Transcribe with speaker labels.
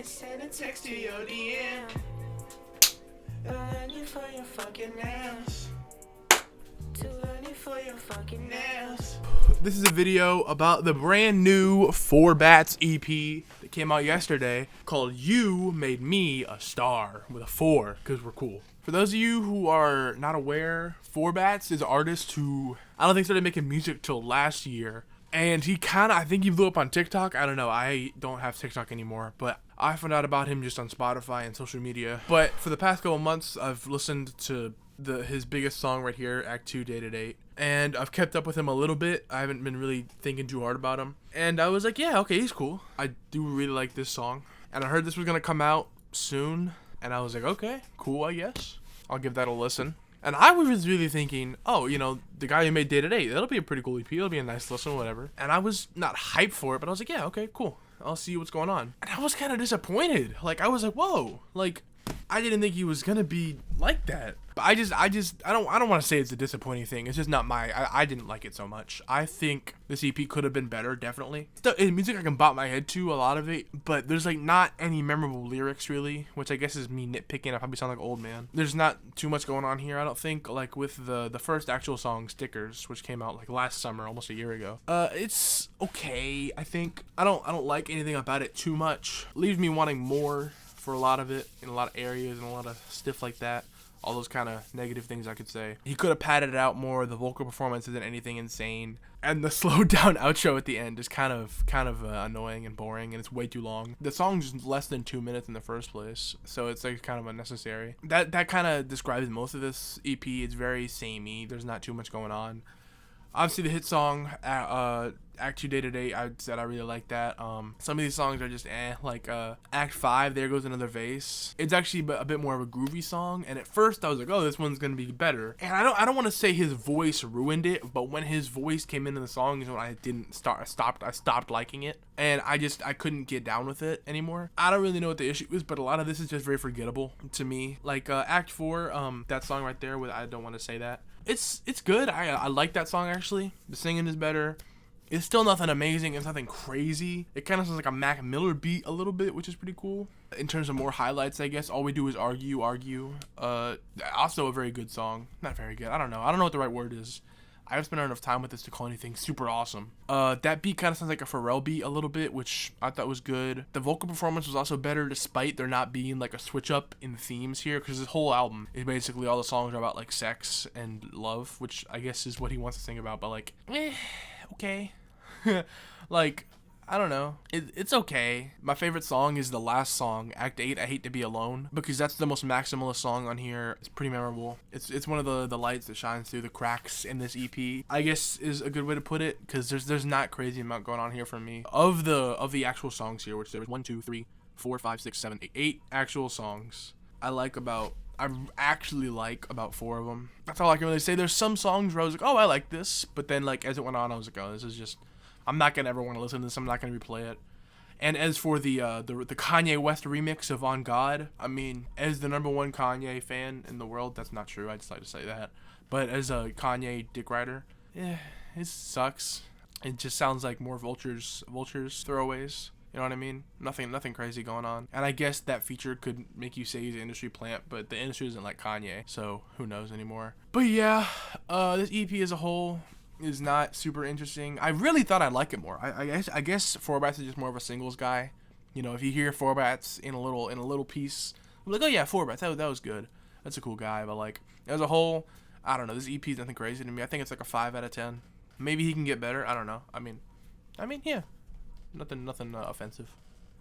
Speaker 1: and send a text to your DM. And learn you for your fucking nails. To learn you for your fucking nails. This is a video about the brand new 4 Bats EP that came out yesterday called You Made Me a Star with a 4 because we're cool. For those of you who are not aware, 4 Bats is an artist who I don't think started making music till last year. And he I think he blew up on TikTok. I don't know. I don't have TikTok anymore. But I found out about him just on Spotify and social media. But for the past couple months, I've listened to his biggest song right here, Act 2, Day to Date. And I've kept up with him a little bit. I haven't been really thinking too hard about him. And I was like, yeah, okay, he's cool. I do really like this song. And I heard this was going to come out soon. And I was like, okay, cool, I guess. I'll give that a listen. And I was really thinking, oh, you know, the guy who made Day to Day, that'll be a pretty cool EP. It'll be a nice listen, whatever. And I was not hyped for it, but I was like, yeah, okay, cool. I'll see what's going on. And I was kind of disappointed. Like, I was like, whoa. Like, I didn't think he was going to be like that. But I don't want to say it's a disappointing thing. It's just not I didn't like it so much. I think this EP could have been better, definitely. It's music I can bop my head to, a lot of it, but there's like not any memorable lyrics really, which I guess is me nitpicking. I probably sound like an old man. There's not too much going on here, I don't think, like with the first actual song, Stickers, which came out like last summer, almost a year ago. It's okay, I think. I don't like anything about it too much. Leaves me wanting more for a lot of it, in a lot of areas and a lot of stuff like that. All those kind of negative things I could say. He could have padded it out more. The vocal performance isn't anything insane, and the slowed down outro at the end is kind of annoying and boring, and it's way too long. The song's less than 2 minutes in the first place, so it's like kind of unnecessary. That kind of describes most of this EP. It's very samey. There's not too much going on. Obviously, the hit song, Act 2, Day to Day, I said I really like that. Some of these songs are just like Act 5, There Goes Another Vase. It's actually a bit more of a groovy song, and at first I was like, oh, this one's gonna be better. And I don't want to say his voice ruined it, but when his voice came into the song is when I stopped liking it, and I couldn't get down with it anymore. I don't really know what the issue is, but a lot of this is just very forgettable to me. Like Act 4, that song right there with I Don't Want to Say That. It's good. I like that song actually. The singing is better. It's still nothing amazing. It's nothing crazy. It kind of sounds like a Mac Miller beat a little bit, which is pretty cool. In terms of more highlights, I guess, All We Do Is Argue. Also a very good song. Not very good. I don't know what the right word is. I haven't spent enough time with this to call anything super awesome. That beat kind of sounds like a Pharrell beat a little bit, which I thought was good. The vocal performance was also better despite there not being like a switch up in themes here, because this whole album is basically all the songs are about like sex and love, which I guess is what he wants to sing about, but like, okay. Like, I don't know. It's okay. My favorite song is the last song, Act 8, I Hate to Be Alone, because that's the most maximalist song on here. It's pretty memorable. It's one of the lights that shines through the cracks in this EP, I guess is a good way to put it, because there's not crazy amount going on here for me. Of the actual songs here, which there's 1, 2, 3, 4, 5, 6, 7, 8 actual songs, I actually like about 4 of them. That's all I can really say. There's some songs where I was like, oh, I like this, but then like as it went on, I was like, oh, this is just, I'm not gonna ever want to listen to this. I'm not gonna replay it. And as for the Kanye West remix of On God, I mean, as the #1 Kanye fan in the world, that's not true. I just like to say that. But as a Kanye dick rider, yeah, it sucks. It just sounds like more vultures throwaways. You know what I mean? Nothing crazy going on. And I guess that feature could make you say he's an industry plant, but the industry isn't like Kanye, so who knows anymore. But yeah, this EP as a whole is not super interesting. I really thought I'd like it more. I guess 4 Bats is just more of a singles guy. You know, if you hear 4 Bats in a little piece, I'm like, oh yeah, 4 Bats, that was good. That's a cool guy. But like as a whole, I don't know. This EP is nothing crazy to me. I think it's like a 5 out of 10. Maybe he can get better. I don't know. I mean, yeah, nothing offensive.